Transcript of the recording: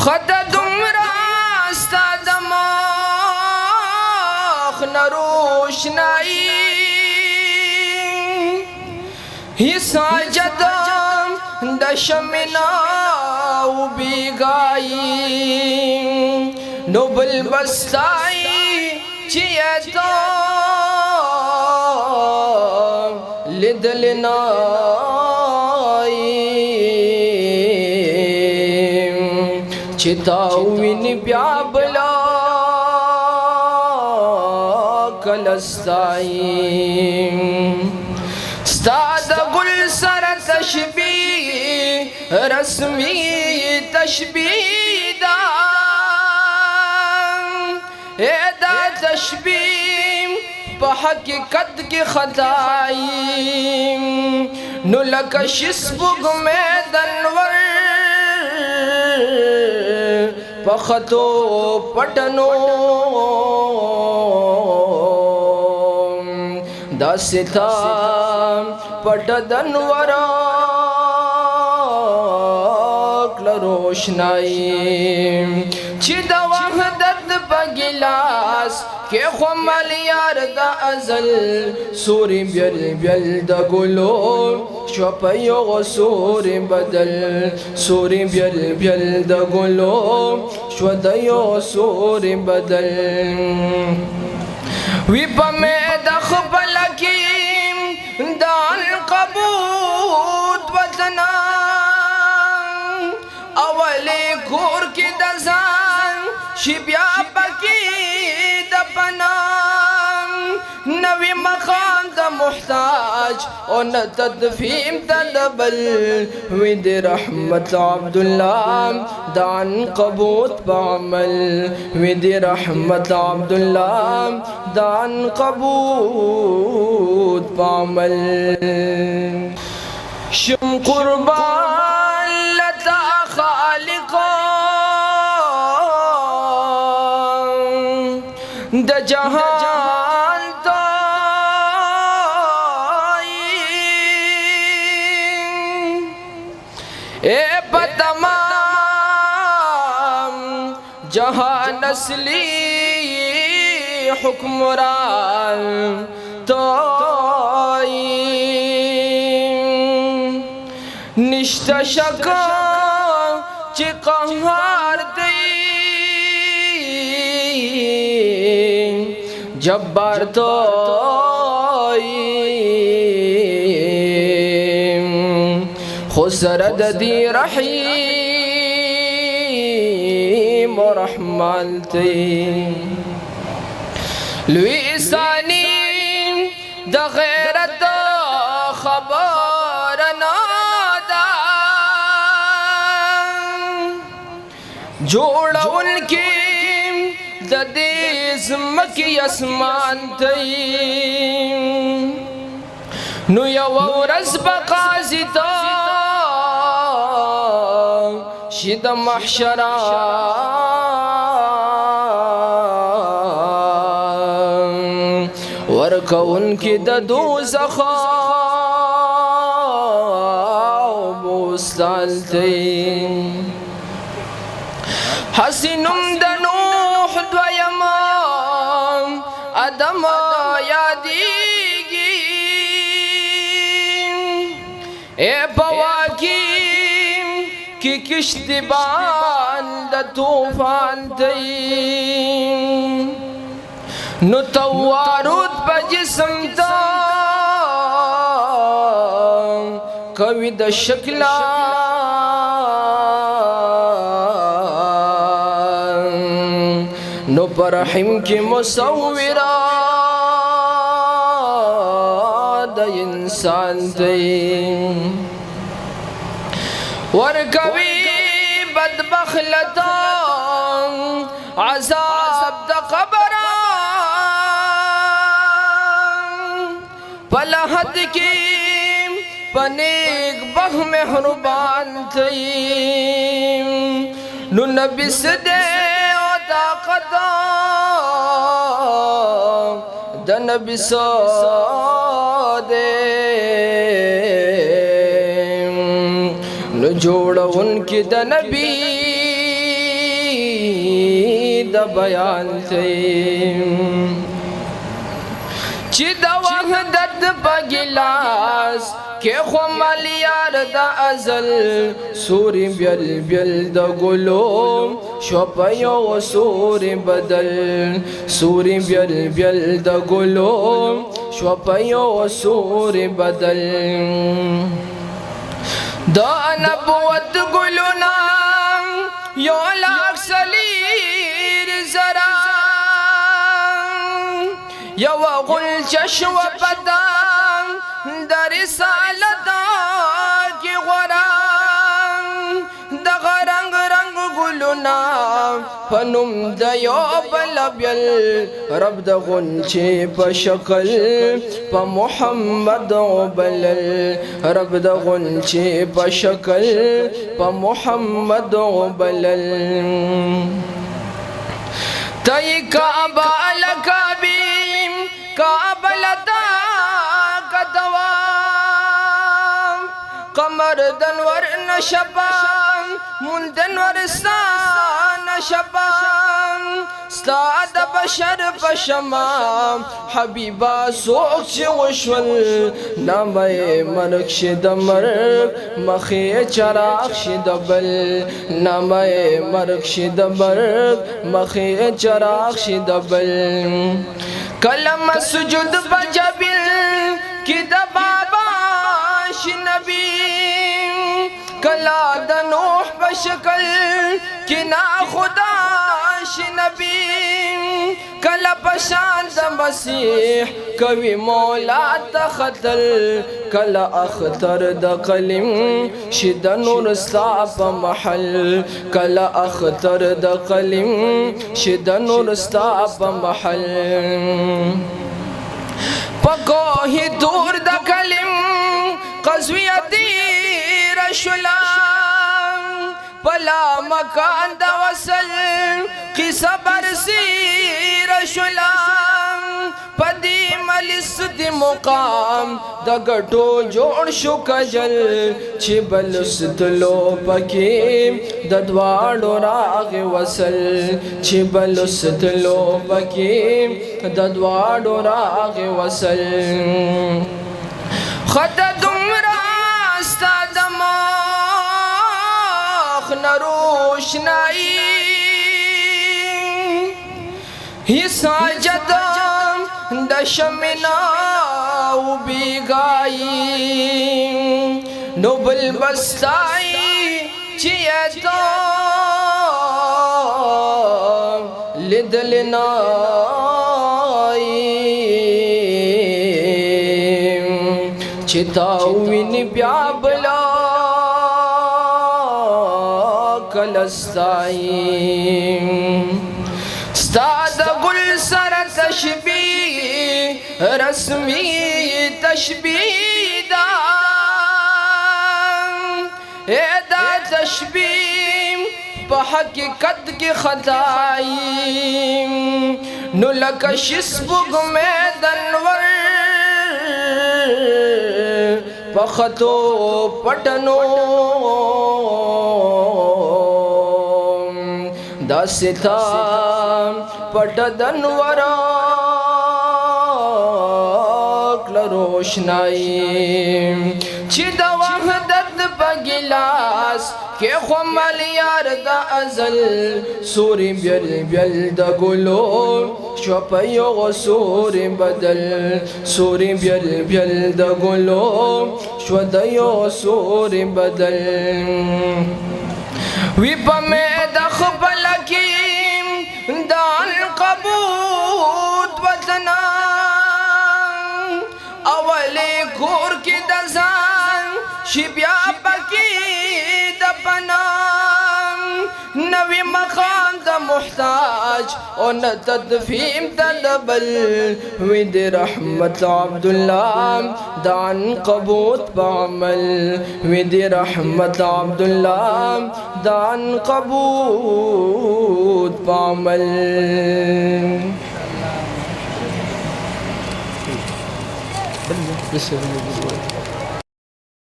خد دمرا ستا دماغ نروشنائی ہی ساجدم دشمنا و بیگائی نو بل بستائی چیتا لدلنائی چتاوین بیابلا کلستائی ستاد گل سر تشبیح رسمی تشبیح دا دا تشبیح پا حقیقت کی خطائی نو لکشس بگ میں دنور پا خطو پٹنو دا ستا پٹ دنورا روشنائی چی دا وحدت پا گلاس کہ خمال یار دا ازل سوری بیل بیل دا گلو شپیو سوری بدل سوری بیل بیل دا گلو شودیو سوری بدل وی پا میں دا خبلکیم دا القبود وطنا اولی کور کی دزان شبیا پکی دپنام نوی مقام دا محتاج اور نتدفیم تدبل وید رحمت عبداللہ دان قبوت بعمل وید رحمت عبداللہ دان قبوت بعمل شم قربان لتا خالقا دا جہان تائی اے پتمام جہان اصلی حکمران تائی نشت شکا چی قہار دی جبار تائی خسرد دی رحیم و رحمان تی لوی ثانی دا غیرت خبر نادا جوڑا ان کی دا دیز مکی اسمان تی نو یو ورز بقازی تا شد محشران ورکا ان کی دا دوزخا بوستان تی حسنم دا نوح دویمان ادم یادیگی اے پواکیم کی کشتی بان دا توفان تیم نو توارود پا جسم تا کوی دا شکلان نو پر رحم کی مصورہ دا انسان تیم ورکوی بدبخلتا عذاب دا قبران پلہد کی پنیک بہ محربان تیم نو نبی صدے و طاقتا دا نبی صدے نو جوڑا ان کی دا نبی د بیان تیم چی دا وحدت پا گلاس کہ خمال یار دا ازل سوری بیل بیل دا گلو شپیو سوری بدل سوری بیل بیل دا گلو شپیو سوری بدل دا نبوت گلونا یو لاک سلیر زرا یو غل چشو پتان در رسالتا کی غران دغ رنگ رنگ گلونا پنم دیو بلبیل رب دغن چی پا شکل پا محمد بلل رب دغن چی پا شکل پا محمد بلل تای کعبہ لکابیم کعبہ لتا کتوام قمر دنور نشبان من دنور ستان نشبان ستاد بشر پشمام حبیبا سوک چی غشول نامے مرک شد مرک مخی چراغ شد بل نامے مرک شد مرک مخی چراغ شد بل کلم سجد بجبل کی دا بابا شنبی کلا دا نوح بشکل کی نا خدا شنبی کلا پشان دا مسیح کوي مولا تختل کلا اختر دا قلم شد نور ستا پا محل کلا اختر دا قلم شد نور ستا پا محل پکوهی دور دا قلم قضویتی رشلام پلا مکان دا وصل قصہ برسی رشلام پدی ملس دی مقام دا گٹو جوڑ شو کجل چی بلستلو پکیم دا دوارو راغ وصل چی بلستلو پکیم دا دوارو راغ وصل خط دمراستا دماغ نروشنائی ہی ساجدم دشمنا و بیگائی نوبل بستائی چیتا لدلنائی چتاوین بیابلا کلستائی ستاد گل سر تشبیح رسمی تشبیح دا اے دا تشبیح پا حقیقت کی خطائی نو لکشس بگ میں دنور پا خطو پٹنو دا ستا پٹ دنورا روشنائی چی دا وحدت پا گلاس کہ خمال یار دا ازل سوری بیل بیل دا گلو شپیو سوری بدل سوری بیل بیل دا گلو شودیو سوری بدل وی پا میں دا خبلکیم دا القبوت وطنا اولی کور کی دزان شبیا پکی دپنام نوی مقام دا محتاج اور تدفیم تدبل وید رحمت عبداللہ دان قبوت بعمل وید رحمت عبداللہ دان قبوت بعمل بسم الله